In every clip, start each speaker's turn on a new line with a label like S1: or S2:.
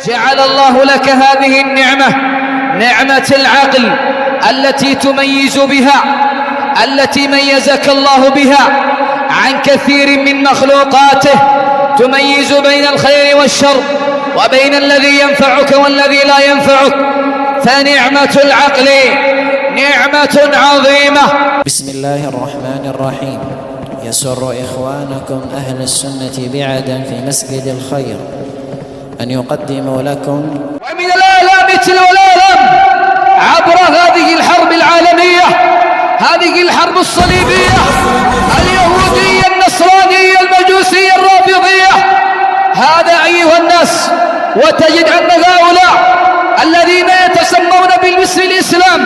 S1: جعل الله لك هذه النعمة، نعمة العقل التي تميز بها، التي ميزك الله بها عن كثير من مخلوقاته، تميز بين الخير والشر وبين الذي ينفعك والذي لا ينفعك. فنعمة العقل نعمة عظيمة.
S2: بسم الله الرحمن الرحيم. يسر إخوانكم أهل السنة بعدن في مسجد الخير أن يقدموا لكم
S1: ومن الآلام تلو الآلام عبر هذه الحرب العالمية، هذه الحرب الصليبية اليهودية النصرانية المجوسية الرافضية، هذا أيها الناس. وتجد أن هؤلاء الذين يتسمون بالاسم الإسلام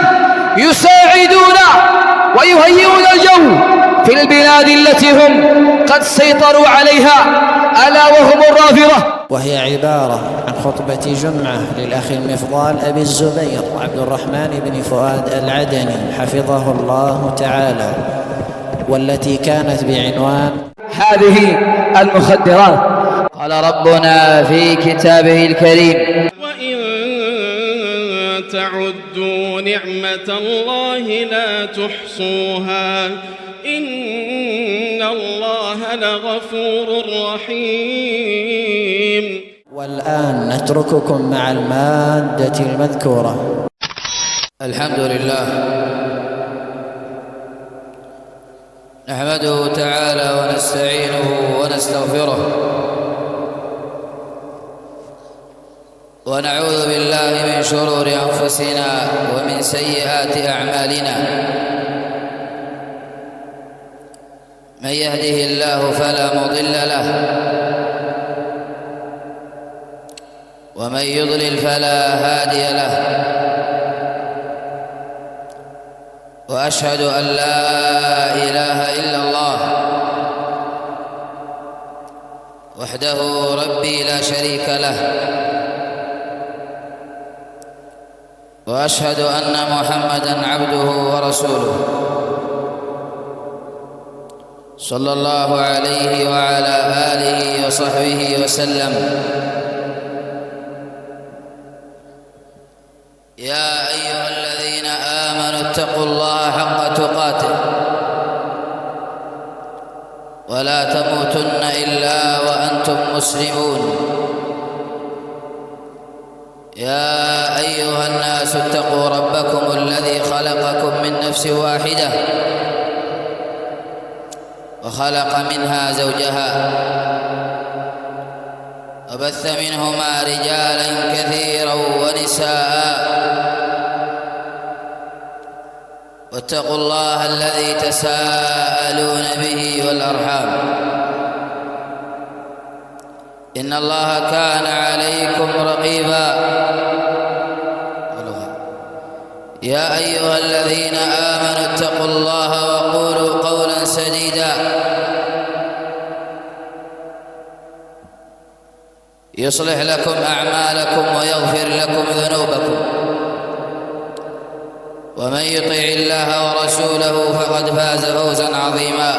S1: يساعدون ويهيئون الجو في البلاد التي هم قد سيطروا عليها، ألا وهم الرافضة.
S2: وهي عبارة عن خطبة جمعة للأخ المفضال أبي الزبير عبد الرحمن بن فؤاد العدني حفظه الله تعالى، والتي كانت بعنوان
S1: هذه المخدرات. قال ربنا في كتابه الكريم:
S3: وإن تعدوا نعمة الله لا تحصوها إن الله لغفور رحيم.
S2: والآن نترككم مع المادة المذكورة.
S4: الحمد لله نحمده تعالى ونستعينه ونستغفره، ونعوذ بالله من شرور أنفسنا ومن سيئات أعمالنا. من يهده الله فلا مضل له، ومن يضلل فلا هادي له. وأشهد أن لا إله إلا الله وحده ربي لا شريك له، وأشهد أن محمدًا عبده ورسوله صلى الله عليه وعلى آله وصحبه وسلم. يا أيها الذين آمنوا اتقوا الله حق تقاته ولا تموتن إلا وأنتم مسلمون. يا أيها الناس اتقوا ربكم الذي خلقكم من نفس واحدة وخلق منها زوجها وبث منهما رجالا كثيرا ونساء، واتقوا الله الذي تساءلون به والأرحام إن الله كان عليكم رقيبا. يا أيها الذين آمنوا اتقوا الله وقولوا قولا سديدا يصلح لكم أعمالكم ويغفر لكم ذنوبكم، ومن يطع الله ورسوله فقد فاز فوزا عظيما.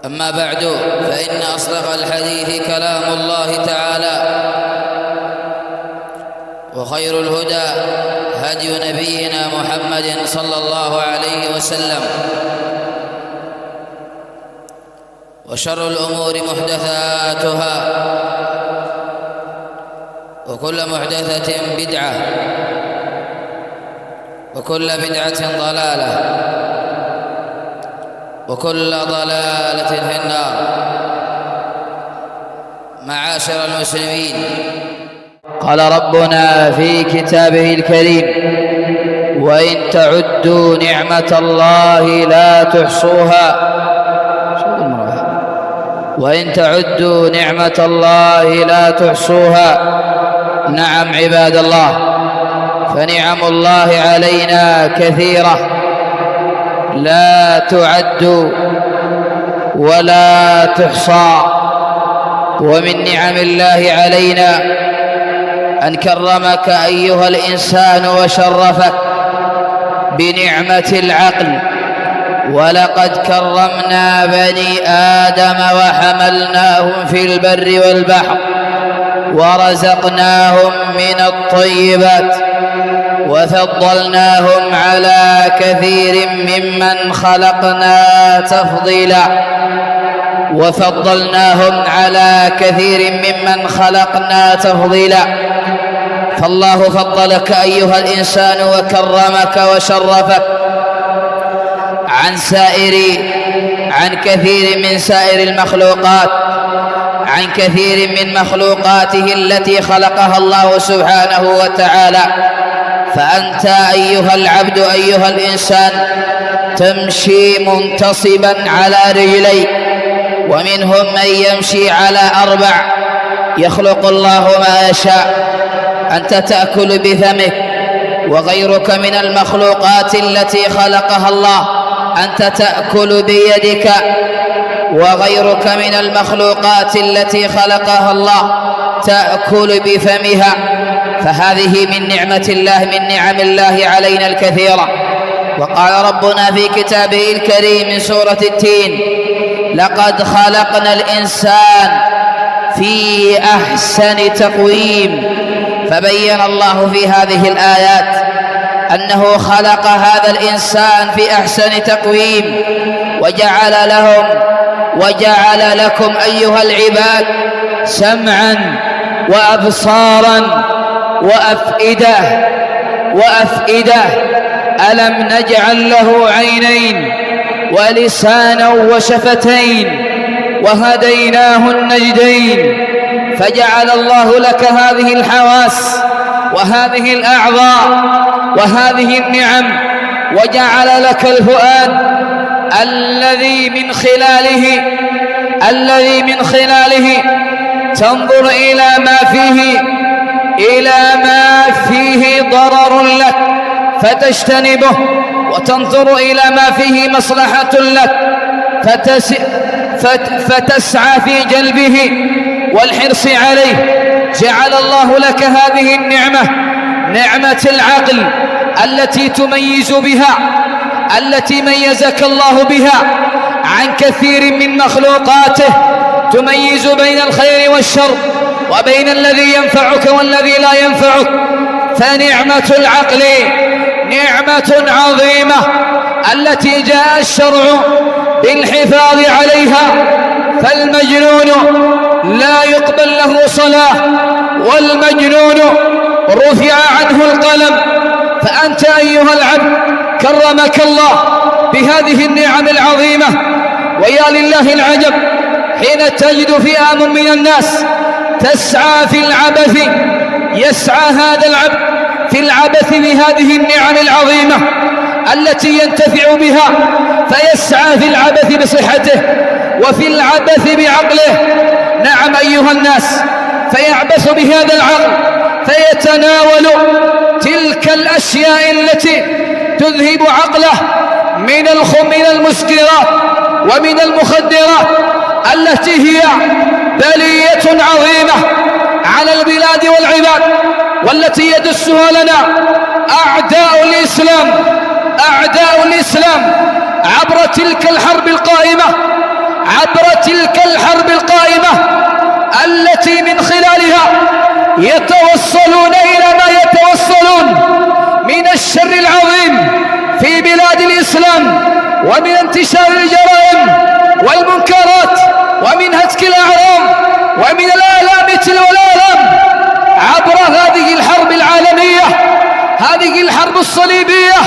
S4: أما بعد، فإن أصدق الحديث كلام الله تعالى، وخير الهدى هدي نبينا محمد صلى الله عليه وسلم، وشر الأمور محدثاتها، وكل محدثة بدعة، وكل بدعة ضلالة، وكل ضلالة في النار. معاشر المسلمين،
S1: قال ربنا في كتابه الكريم: وإن تعدوا نعمة الله لا تحصوها. وإن تعدوا نعمة الله لا تحصوها. نعم عباد الله، فنعم الله علينا كثيرة لا تعد ولا تحصى. ومن نعم الله علينا أن كرمك أيها الإنسان وشرفك بنعمة العقل. ولقد كرمنا بني آدم وحملناهم في البر والبحر
S4: ورزقناهم من الطيبات وفضلناهم على كثير ممن خلقنا تفضيلا وفضلناهم على كثير ممن خلقنا تفضيلا. فالله فضلك أيها الإنسان وكرمك وشرفك عن كثير من سائر المخلوقات، عن كثير من مخلوقاته التي خلقها الله سبحانه وتعالى. فأنت أيها العبد أيها الإنسان تمشي منتصبا على رجليك، ومنهم من يمشي على 4. يخلق الله ما يشاء. أنت تأكل بفمك، وغيرك من المخلوقات التي خلقها الله أنت تأكل بيدك، وغيرك من المخلوقات التي خلقها الله تأكل بفمها. فهذه من نعمة الله، من نعم الله علينا الكثيرة. وقال ربنا في كتابه الكريم من سورة التين: لقد خلقنا الإنسان في أحسن تقويم. فبين الله في هذه الآيات أنه خلق هذا الإنسان في أحسن تقويم، وجعل لكم أيها العباد سمعا وأبصارا وأفئدة. ألم نجعل له عينين ولسانا وشفتين وهديناه النجدين؟ فجعل الله لك هذه الحواس وهذه الأعضاء وهذه النعم، وجعل لك الفؤاد الذي من خلاله تنظر إلى ما فيه ضرر لك فتجتنبه، وتنظر إلى ما فيه مصلحة لك فتسعى في جلبه والحرص عليه. جعل الله لك هذه النعمة، نعمة العقل التي ميزك الله بها عن كثير من مخلوقاته، تميز بين الخير والشر وبين الذي ينفعك والذي لا ينفعك. فنعمة العقل نعمة عظيمة التي جاء الشرع بالحفاظ عليها. فالمجنون لا يقبل له صلاة، والمجنون رفع عنه القلم. فأنت أيها العبد كرمك الله بهذه النعم العظيمة، ويا لله العجب حين تجد فئام من الناس تسعى في العبث، يسعى هذا العبد في العبث بهذه النعم العظيمة التي ينتفع بها، فيسعى في العبث بصحته وفي العبث بعقله. نعم أيها الناس، فيعبث بهذا العقل فيتناول تلك الأشياء التي تذهب عقله من المسكرات ومن المخدرات التي هي بلية عظيمة على البلاد والعباد، والتي يدسها لنا أعداء الإسلام عبر تلك الحرب القائمة التي من خلالها يتوصلون إلى ما يتوصلون من الشر العظيم في بلاد الإسلام، ومن انتشار الجرائم والمنكرات، ومن هتك الأعراض، ومن الآلام تلو الآلام عبر هذه الحرب العالمية، هذه الحرب الصليبية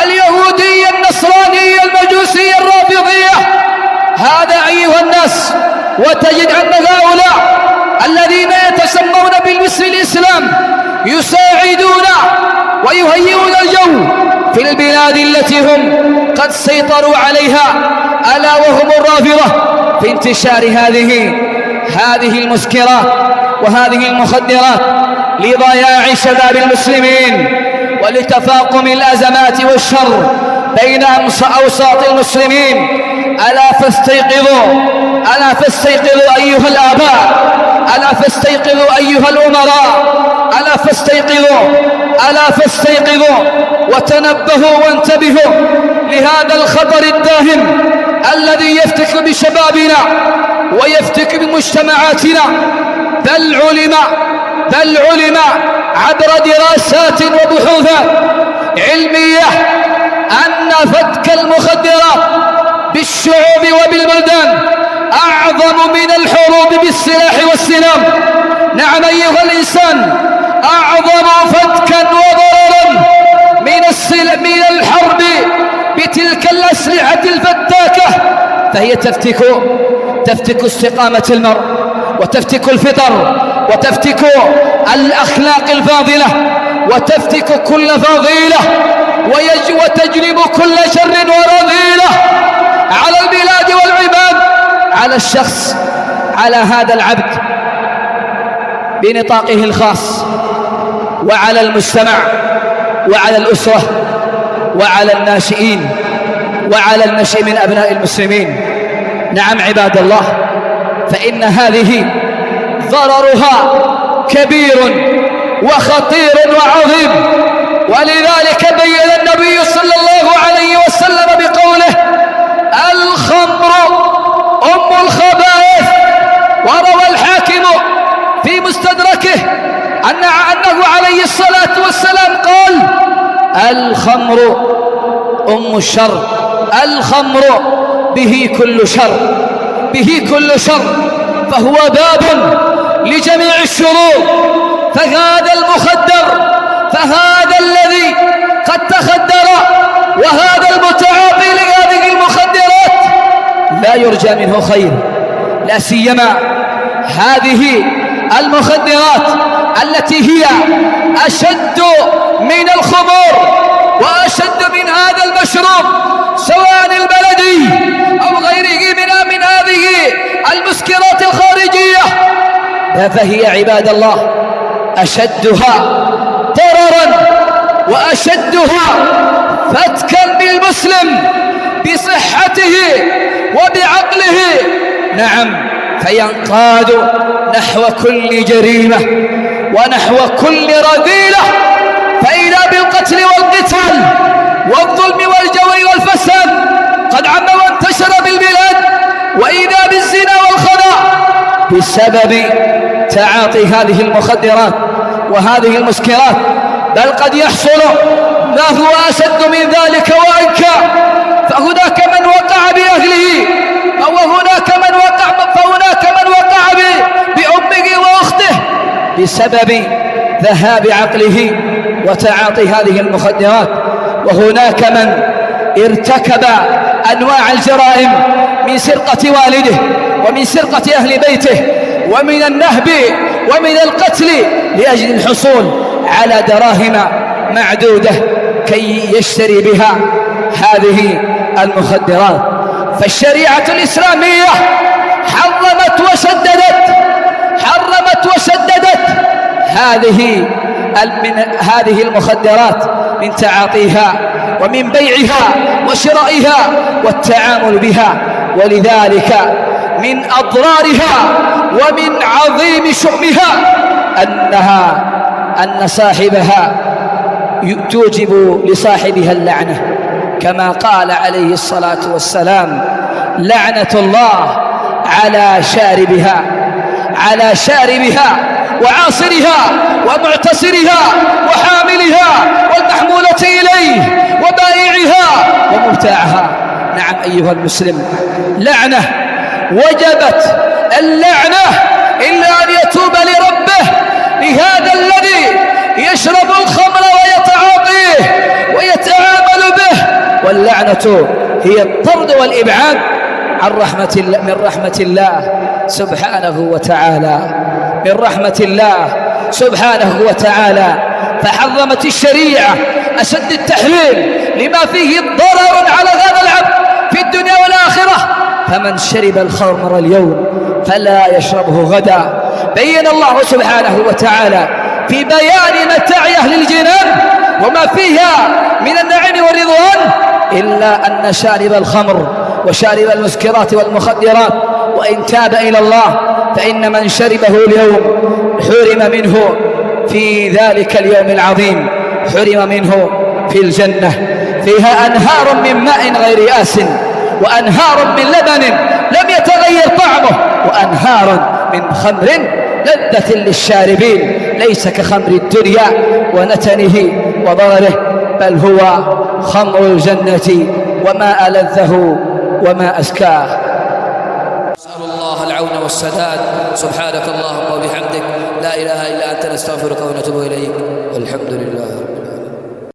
S4: اليهودية النصرانية المجوسية الرافضية. هذا أيها الناس، وتجد أن هؤلاء الذين يتسمون بالاسم الإسلام يساعدون ويهيئون الجو في البلاد التي هم قد سيطروا عليها، ألا وهم الرافضة، في انتشار هذه المسكرات وهذه المخدرات لضياع شباب المسلمين ولتفاقم الأزمات والشر بين أوساط المسلمين. ألا فاستيقظوا أيها الآباء
S1: ألا فاستيقظوا أيها الأمراء، ألا فاستيقظوا، ألا فاستيقظوا وتنبهوا وانتبهوا لهذا الخطر الداهم الذي يفتك بشبابنا ويفتك بمجتمعاتنا. بل علم عبر دراسات وبحوثات علمية أن فتك المخدرات بالشعوب وبالبلدان أعظم من الحروب بالسلاح والسلام. نعم أيها الإنسان، أعظم فتكا وضررا من الحرب بتلك الأسلحة الفتاكة، فهي تفتك استقامة المرء، وتفتك الفطر، وتفتك الأخلاق الفاضلة، وتفتك كل فضيلة، وتجلب كل شر ورذيلة على البلاد والعباد، على الشخص، على هذا العبد بنطاقه الخاص، وعلى المجتمع، وعلى الأسرة، وعلى الناشئين، وعلى النشء من أبناء المسلمين. نعم عباد الله، فإن هذه ضررها كبير وخطير وعظيم، ولذلك بين النبي صلى الله عليه وسلم بقوله: الخمر أم الخبائث. وروى الحاكم في مستدركه أنه عليه الصلاة والسلام قال: الخمر أم الشر، الخمر به كل شر، به كل شر، فهو باب لجميع الشرور. فهذا المخدر، فهذا الذي قد تخدر وهذا المتعاطي لهذه المخدرات لا يرجى منه خير، لا سيما هذه المخدرات التي هي أشد من الخمور وأشد من هذا المشروب، سواء البلدي أو غيره من هذه المسكرات الخارجية، فهي عباد الله أشدها ضررا وأشدها فتكا بالمسلم بصحته وبعقله. نعم، فينقاد نحو كل جريمة ونحو كل رذيلة، فإذا بالقتل والقتال والظلم والجور والفساد قد عم وانتشر بالبلاد، وإذا بالزنا والخلاء بسبب تعاطي هذه المخدرات وهذه المسكرات. بل قد يحصل ما هو أشد من ذلك وأنكى، فهناك من وقع بأهله، فهناك من وقع بأمه وأخته بسبب ذهاب عقله وتعاطي هذه المخدرات، وهناك من ارتكب أنواع الجرائم من سرقة والده ومن سرقة أهل بيته ومن النهب ومن القتل لأجل الحصول على دراهم معدودة كي يشتري بها هذه المخدرات. فالشريعة الإسلامية حرمت وشددت هذه المخدرات من تعاطيها ومن بيعها وشرائها والتعامل بها. ولذلك من أضرارها ومن عظيم شؤمها أن صاحبها توجب لصاحبها اللعنة، كما قال عليه الصلاة والسلام: لعنة الله على شاربها وعاصرها ومعتصرها وحاملها والمحمولة إليه وبائعها ومبتاعها. نعم أيها المسلم، لعنة وجبت اللعنة إلا أن يتوب لربه لهذا الذي يشرب الخمر ويتعاطيه ويتعامل به. واللعنة هي الطرد والإبعاد من رحمة الله سبحانه وتعالى. فحرمت الشريعة أشد التحريم لما فيه ضرر على هذا العبد في الدنيا والآخرة. فمن شرب الخمر اليوم فلا يشربه غدا. بين الله سبحانه وتعالى في بيان متاع أهل الجنان وما فيها من النعيم والرضوان، إلا أن شارب الخمر وشارب المسكرات والمخدرات، وإن تاب إلى الله فإن من شربه اليوم حرم منه في ذلك اليوم العظيم، حرم منه في الجنة. فيها أنهار من ماء غير آس، وأنهار من لبن لم يتغير طعمه، وأنهار من خمر لذة للشاربين ليس كخمر الدنيا ونتنه وضرره، بل هو خمر الجنة وما ألذه وما أزكاه.
S4: نسأل الله العون والسداد. سبحانك اللهم وبحمدك لا إله إلا أنت نستغفرك ونتوب إليك، والحمد لله.